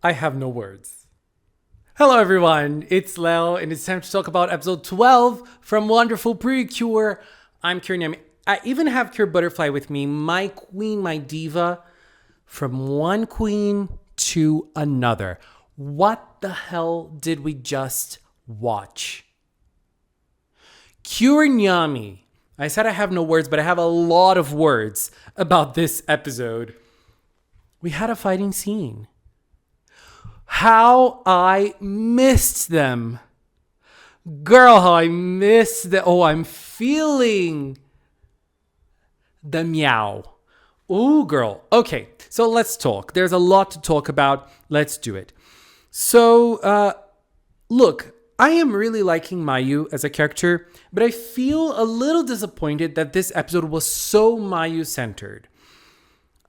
I have no words. Hello everyone, it's Lel and it's time to talk about episode 12 from wonderful PreCure. I'm Yammy. I even have Cure Butterfly with me, my queen, my diva, from one queen to another. What the hell did we just watch? Cure Yammy. I said I have no words, but I have a lot of words about this episode. We had a fighting scene. How I missed them. Girl, how I missed them. Oh, I'm feeling the meow. Ooh, girl. Okay, so let's talk. There's a lot to talk about. Let's do it. So, look, I am really liking Mayu as a character, but I feel a little disappointed that this episode was so Mayu-centered.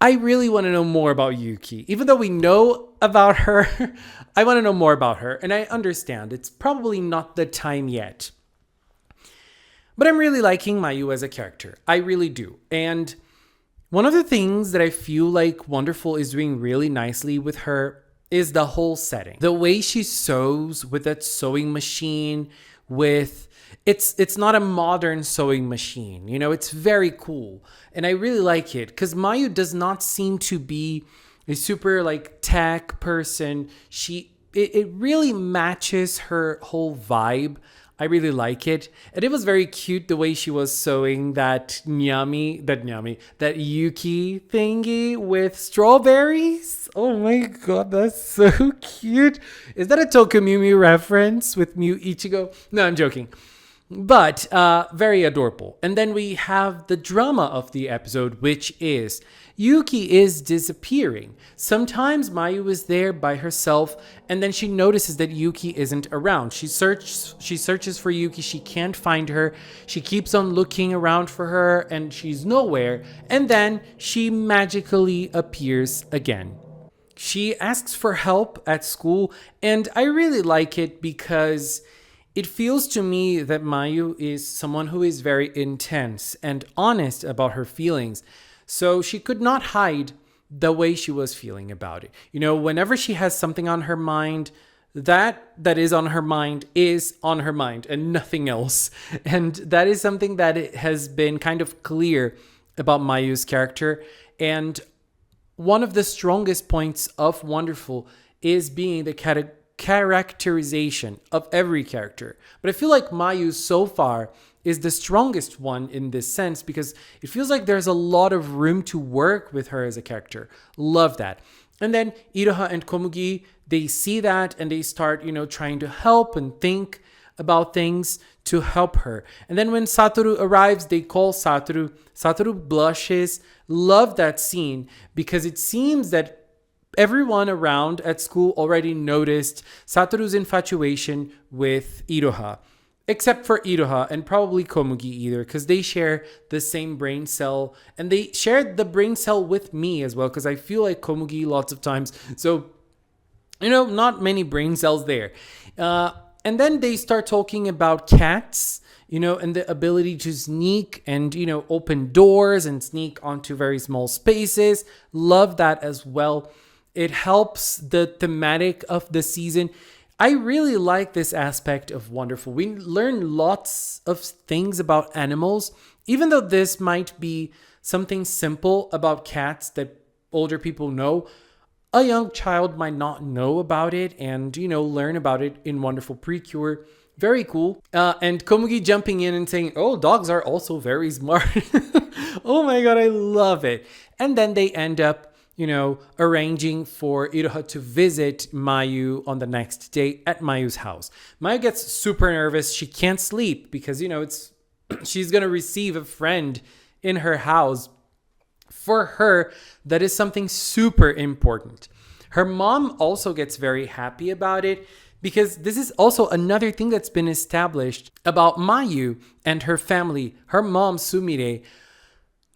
I really want to know more about Yuki. Even though we know about her, I want to know more about her. And I understand it's probably not the time yet. But I'm really liking Mayu as a character. I really do. And one of the things that I feel like Wonderful is doing really nicely with her is the whole setting. The way she sews with that sewing machine it's not a modern sewing machine, you know, it's very cool. And I really like it because Mayu does not seem to be a super like tech person. It really matches her whole vibe. I really like it. And it was very cute the way she was sewing that Yuki thingy with strawberries. Oh my god, that's so cute. Is that a Tokamumi reference with Mew Ichigo? No, I'm joking. But very adorable. And then we have the drama of the episode, which is Yuki is disappearing. Sometimes Mayu is there by herself, and then she notices that Yuki isn't around. She searches for Yuki. She can't find her. She keeps on looking around for her, and she's nowhere. And then she magically appears again. She asks for help at school, and I really like it because it feels to me that Mayu is someone who is very intense and honest about her feelings. So she could not hide the way she was feeling about it. You know, whenever she has something on her mind, that is on her mind is on her mind and nothing else. And that is something that it has been kind of clear about Mayu's character. And one of the strongest points of Wonderful is being the characterization of every character. But I feel like Mayu so far is the strongest one in this sense because it feels like there's a lot of room to work with her as a character. Love that. And then Iroha and Komugi, they see that and they start, trying to help and think about things to help her. And then when Satoru arrives, they call Satoru. Satoru blushes. Love that scene because it seems that everyone around at school already noticed Satoru's infatuation with Iroha. Except for Iroha and probably Komugi either, because they share the same brain cell. And they shared the brain cell with me as well, because I feel like Komugi lots of times. So, not many brain cells there. And then they start talking about cats, and the ability to sneak and, open doors and sneak onto very small spaces. Love that as well. It helps the thematic of the season. I really like this aspect of Wonderful. We learn lots of things about animals, even though this might be something simple about cats that older people know. A young child might not know about it and, learn about it in Wonderful PreCure. Very cool. And Komugi jumping in and saying, oh, dogs are also very smart. Oh my god, I love it. And then they end up arranging for Iroha to visit Mayu on the next day at Mayu's house. Mayu gets super nervous. She can't sleep because, she's going to receive a friend in her house. For her, that is something super important. Her mom also gets very happy about it because this is also another thing that's been established about Mayu and her family. Her mom, Sumire,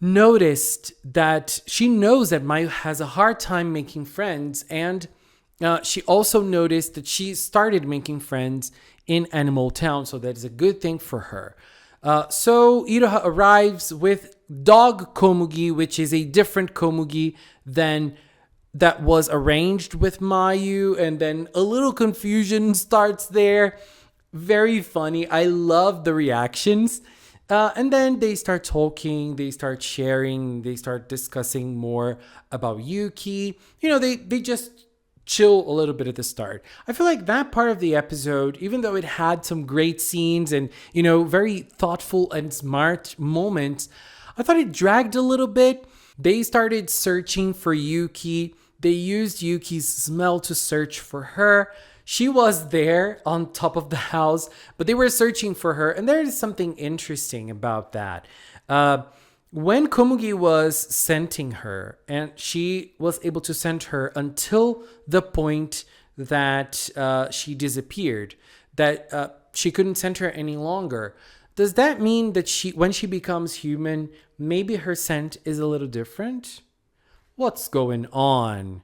noticed that she knows that Mayu has a hard time making friends, and she also noticed that she started making friends in Animal Town, so that is a good thing for her. So Iroha arrives with dog Komugi, which is a different Komugi than that was arranged with Mayu, and then a little confusion starts there. Very funny. I love the reactions. And then they start talking, they start sharing, they start discussing more about Yuki. They just chill a little bit at the start. I feel like that part of the episode, even though it had some great scenes and, very thoughtful and smart moments, I thought it dragged a little bit. They started searching for Yuki. They used Yuki's smell to search for her. She was there on top of the house, but they were searching for her. And there is something interesting about that. When Komugi was scenting her, and she was able to scent her until the point that she disappeared, that she couldn't scent her any longer. Does that mean that when she becomes human, maybe her scent is a little different? What's going on?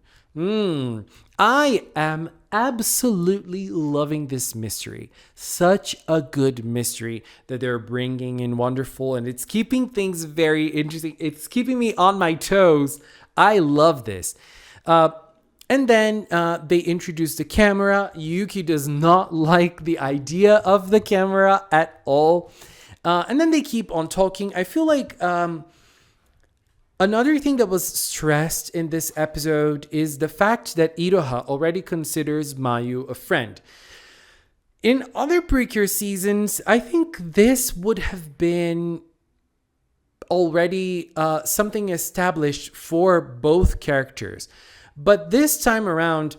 I am absolutely loving this mystery. Such a good mystery that they're bringing in Wonderful, and it's keeping things very interesting. It's keeping me on my toes. I love this. And then they introduce the camera. Yuki does not like the idea of the camera at all. And then they keep on talking. I feel like another thing that was stressed in this episode is the fact that Iroha already considers Mayu a friend. In other PreCure seasons, I think this would have been already something established for both characters. But this time around,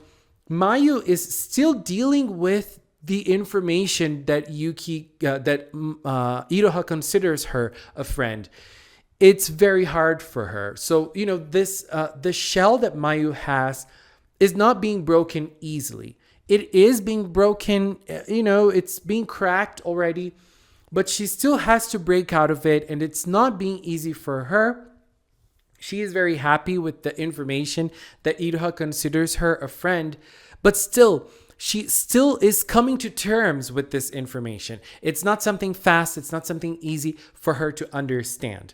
Mayu is still dealing with the information that Iroha considers her a friend. It's very hard for her. So, the shell that Mayu has is not being broken easily. It is being broken, it's being cracked already, but she still has to break out of it, and it's not being easy for her. She is very happy with the information that Iroha considers her a friend, but still, she still is coming to terms with this information. It's not something fast. It's not something easy for her to understand.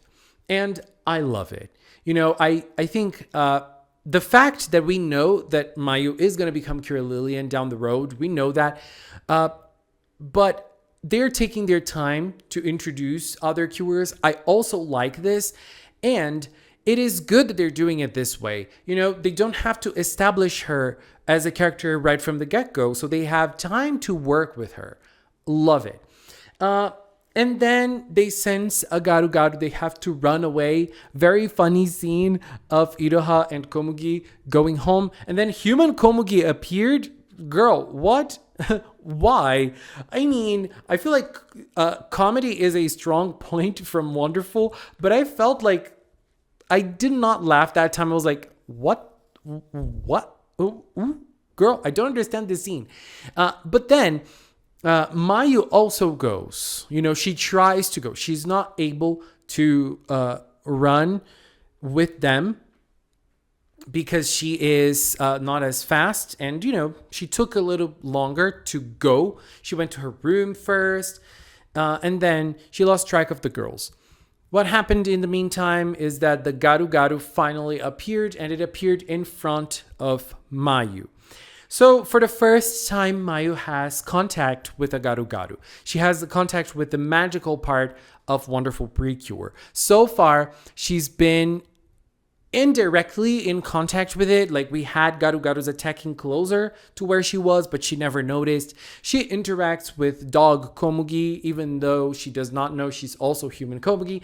And I love it. I think the fact that we know that Mayu is going to become Cure Lillian down the road, we know that. But they're taking their time to introduce other cures. I also like this. And it is good that they're doing it this way. They don't have to establish her as a character right from the get-go. So they have time to work with her. Love it. And then they sense a garu-garu. They have to run away. Very funny scene of Iroha and Komugi going home. And then human Komugi appeared. Girl, what? Why? I mean, I feel like comedy is a strong point from Wonderful. But I felt like I did not laugh that time. I was like, what? Ooh. Girl, I don't understand this scene. But then Mayu also goes. She tries to go. She's not able to run with them because she is not as fast. And, she took a little longer to go. She went to her room first. And then she lost track of the girls. What happened in the meantime is that the garu-garu finally appeared, and it appeared in front of Mayu. So for the first time, Mayu has contact with a garu-garu. She has the contact with the magical part of Wonderful PreCure. So far, she's been indirectly in contact with it. Like, we had garu-garus attacking closer to where she was, but she never noticed. She interacts with dog Komugi, even though she does not know she's also human Komugi,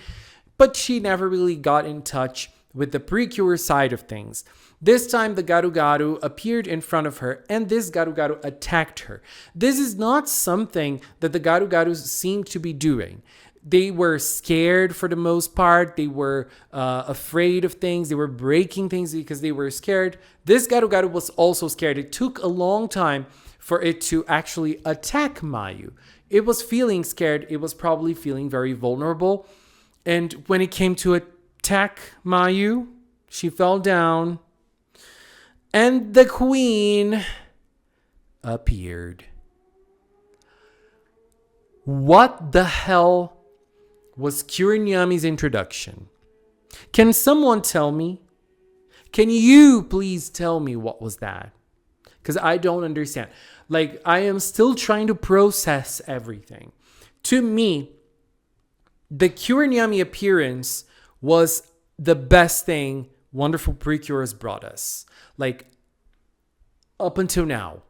but she never really got in touch with the PreCure side of things. This time, the garu-garu appeared in front of her, and this garu-garu attacked her. This is not something that the garu-garus seem to be doing. They were scared for the most part. They were afraid of things. They were breaking things because they were scared. This garu-garu was also scared. It took a long time for it to actually attack Mayu. It was feeling scared. It was probably feeling very vulnerable. And when it came to attack Mayu, she fell down. And the queen appeared. What the hell was Yammy's introduction? Can someone tell me? Can you please tell me what was that? Because I don't understand. Like, I am still trying to process everything. To me, the Cure and Yammy appearance was the best thing Wonderful PreCure has brought us. Like, up until now.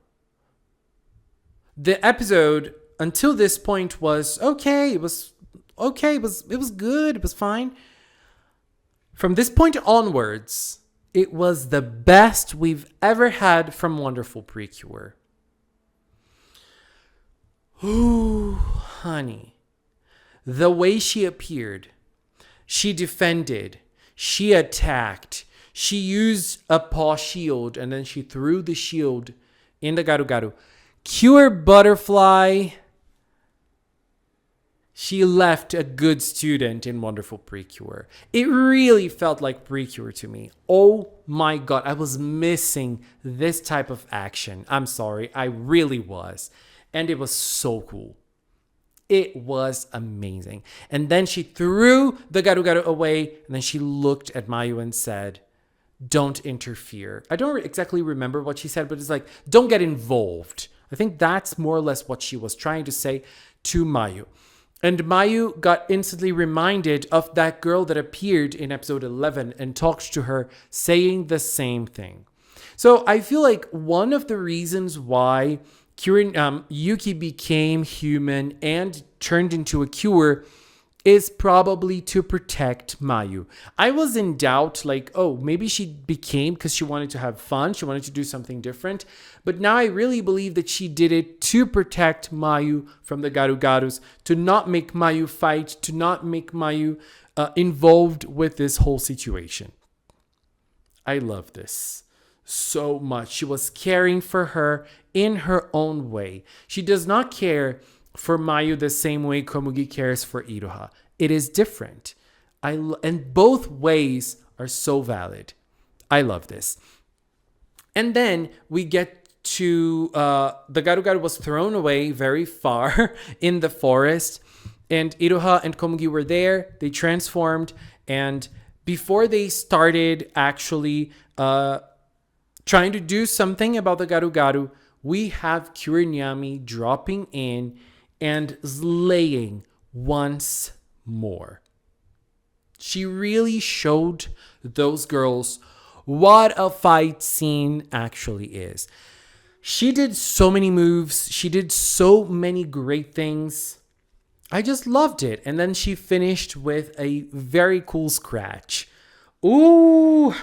The episode until this point was okay. It was okay. It was good. It was fine. From this point onwards, it was the best we've ever had from Wonderful PreCure. Ooh, honey. The way she appeared, she defended, she attacked, she used a paw shield, and then she threw the shield in the Garu Garu. Cure Butterfly, she left a good student in Wonderful PreCure. It really felt like PreCure to me. Oh my God, I was missing this type of action. I'm sorry, I really was. And it was so cool. It was amazing. And then she threw the Garu Garu away, and then she looked at Mayu and said, "Don't interfere." I don't exactly remember what she said, but it's like, don't get involved. I think that's more or less what she was trying to say to Mayu. And Mayu got instantly reminded of that girl that appeared in episode 11 and talked to her saying the same thing. So I feel like one of the reasons why Yuki became human and turned into a cure is probably to protect Mayu. I was in doubt, like, oh, maybe she became because she wanted to have fun. She wanted to do something different. But now I really believe that she did it to protect Mayu from the Garu Garus, to not make Mayu fight, to not make Mayu involved with this whole situation. I love this so much. She was caring for her in her own way. She does not care for Mayu the same way Komugi cares for Iroha. It is different. And both ways are so valid. I love this. And then we get to the Garu Garu was thrown away very far in the forest, and Iroha and Komugi were there. They transformed, and before they started actually trying to do something about the Garu Garu, we have Yammy dropping in and slaying once more. She really showed those girls what a fight scene actually is. She did so many moves. She did so many great things. I just loved it. And then she finished with a very cool scratch. Ooh,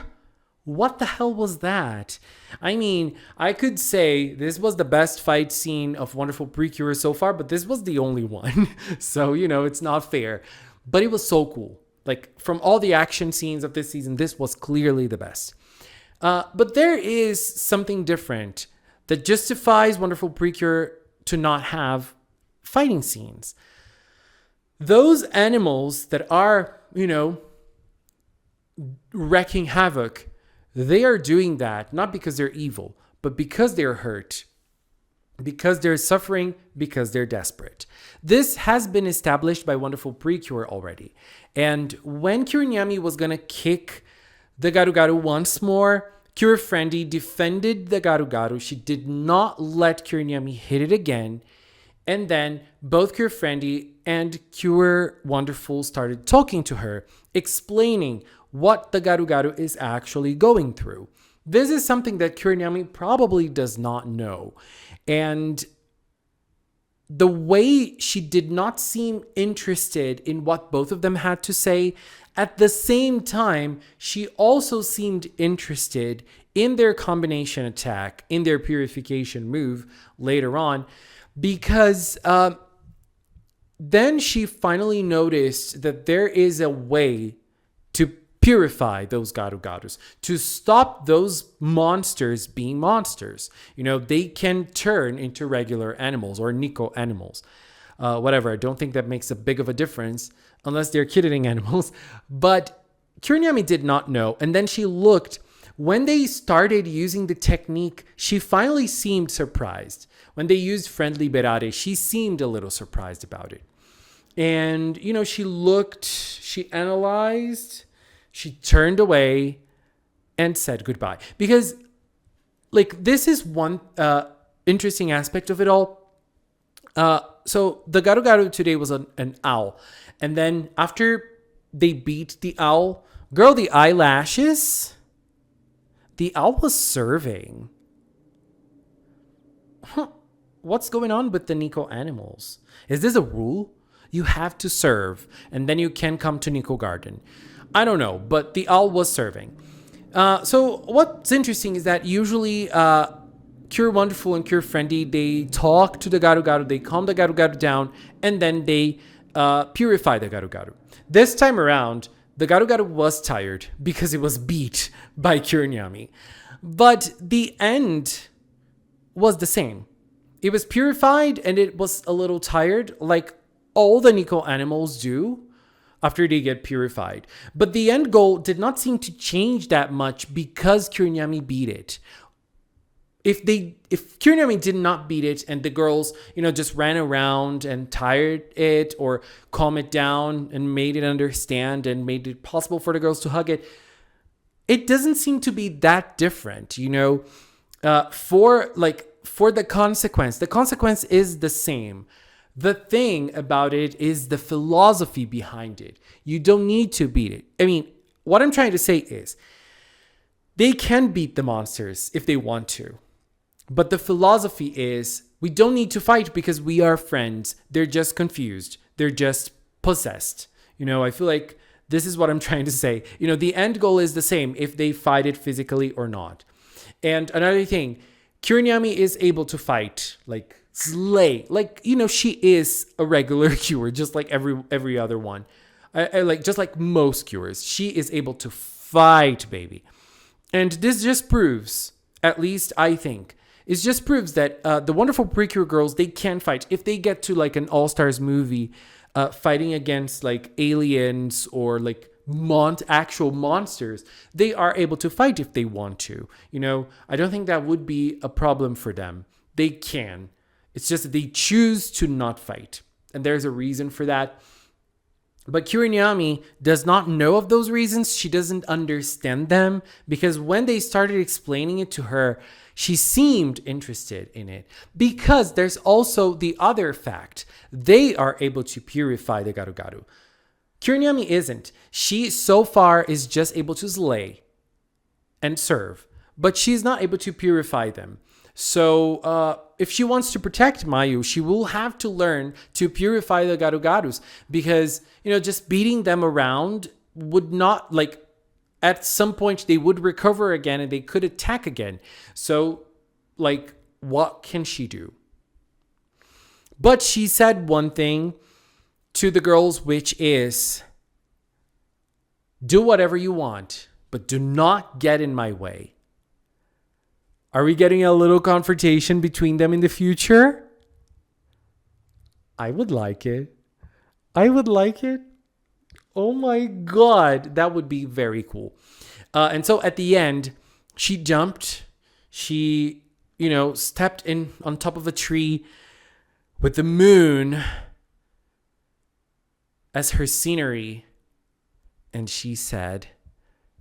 what the hell was that? I mean, I could say this was the best fight scene of Wonderful PreCure so far, but this was the only one. So, it's not fair. But it was so cool. Like, from all the action scenes of this season, this was clearly the best. But there is something different that justifies Wonderful PreCure to not have fighting scenes. Those animals that are, wreaking havoc, they are doing that not because they're evil, but because they're hurt, because they're suffering, because they're desperate. This has been established by Wonderful PreCure already. And when Yammy was going to kick the Garu Garu once more, Cure Friendly defended the Garu Garu. She did not let Yammy hit it again. And then both Cure Friendly and Cure Wonderful started talking to her, explaining what the Garu Garu is actually going through. This is something that Yammy probably does not know. And the way she did not seem interested in what both of them had to say, at the same time, she also seemed interested in their combination attack, in their purification move later on, because then she finally noticed that there is a way to purify those Garu Garus, to stop those monsters being monsters. They can turn into regular animals or Nico animals. Whatever, I don't think that makes a big of a difference unless they're kid-eating animals. But Yammy did not know. And then she looked. When they started using the technique, she finally seemed surprised. When they used Friendly Berare, she seemed a little surprised about it. And, she looked, she analyzed, she turned away, and said goodbye. Because like this is one interesting aspect of it all. So the garu garu today was an owl. And then after they beat the owl, girl, the eyelashes, the owl was serving. Huh. What's going on with the Nico animals? Is this a rule? You have to serve, and then you can come to Nico Garden. I don't know, but the owl was serving. So what's interesting is that usually Cure Wonderful and Cure Friendly, they talk to the Garu Garu, they calm the Garu Garu down, and then they purify the Garu Garu. This time around, the Garu Garu was tired because it was beat by Cure and Yammy. But the end was the same. It was purified and it was a little tired, like all the Nico animals do after they get purified. But the end goal did not seem to change that much because Cure and Yammy beat it. If Cure and Yammy did not beat it and the girls, just ran around and tired it or calm it down and made it understand and made it possible for the girls to hug it, it doesn't seem to be that different, for the consequence is the same. The thing about it is the philosophy behind it. You don't need to beat it. I mean, what I'm trying to say is they can beat the monsters if they want to. But the philosophy is we don't need to fight because we are friends. They're just confused. They're just possessed. I feel like this is what I'm trying to say. The end goal is the same if they fight it physically or not. And another thing, Cure and Yammy is able to fight, like slay. Like, she is a regular cure, just like every other one. Just like most cures. She is able to fight, baby. And this just proves, at least I think, it just proves that the wonderful PreCure girls, they can fight. If they get to like an All-Stars movie fighting against like aliens or like actual monsters, they are able to fight if they want to. I don't think that would be a problem for them. They can. It's just that they choose to not fight. And there's a reason for that. But Cure and Yammy does not know of those reasons. She doesn't understand them because when they started explaining it to her, she seemed interested in it. Because there's also the other fact. They are able to purify the Garu Garu. Cure and Yammy isn't. She so far is just able to slay and serve. But she's not able to purify them. So if she wants to protect Mayu, she will have to learn to purify the Garu Garus. Because, just beating them around would not, at some point they would recover again and they could attack again. So, what can she do? But she said one thing to the girls, which is, do whatever you want, but do not get in my way. Are we getting a little confrontation between them in the future? I would like it. Oh my God. That would be very cool. And so at the end, she jumped. She, stepped in on top of a tree with the moon as her scenery. And she said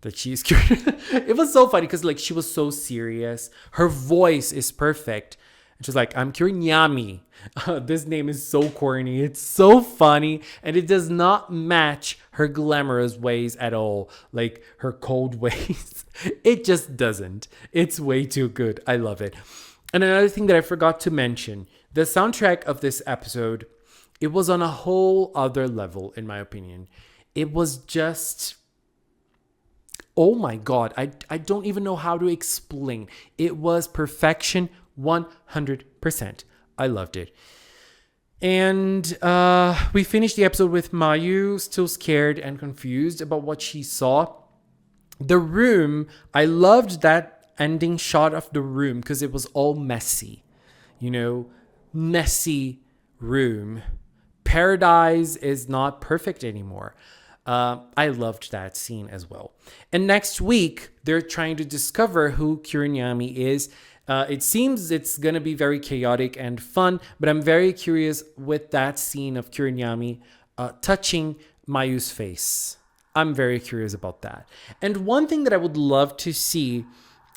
that she's cured. It was so funny because she was so serious. Her voice is perfect. And she's like, I'm curing Yammy. This name is so corny. It's so funny. And it does not match her glamorous ways at all. Like her cold ways. It just doesn't. It's way too good. I love it. And another thing that I forgot to mention. The soundtrack of this episode, it was on a whole other level, in my opinion. It was just... oh my God, I don't even know how to explain. It was perfection, 100%. I loved it. And we finished the episode with Mayu still scared and confused about what she saw. The room, I loved that ending shot of the room because it was all messy. Messy room. Paradise is not perfect anymore. I loved that scene as well. And next week, they're trying to discover who Cure and Yammy is. It seems it's going to be very chaotic and fun, but I'm very curious with that scene of Cure and Yammy touching Mayu's face. I'm very curious about that. And one thing that I would love to see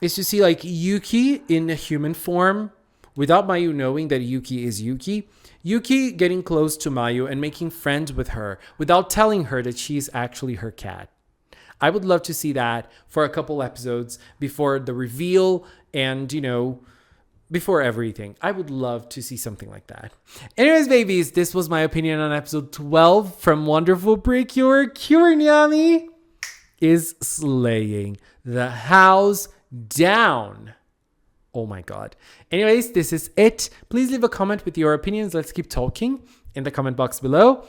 is to see like Yuki in a human form without Mayu knowing that Yuki is Yuki. Yuki getting close to Mayu and making friends with her without telling her that she's actually her cat. I would love to see that for a couple episodes before the reveal and, before everything. I would love to see something like that. Anyways, babies, this was my opinion on episode 12 from Wonderful PreCure. Cure Yammy is slaying the house down. Oh my God. Anyways, this is it. Please leave a comment with your opinions. Let's keep talking in the comment box below.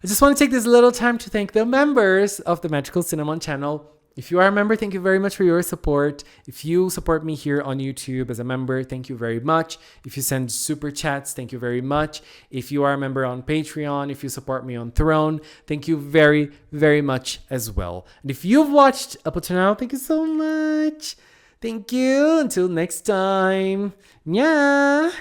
I just want to take this little time to thank the members of the Magical Cinnamon channel. If you are a member, thank you very much for your support. If you support me here on YouTube as a member, thank you very much. If you send super chats, thank you very much. If you are a member on Patreon, if you support me on Throne, thank you very, very much as well. And if you've watched up until now, thank you so much. Thank you. Until next time. Yeah.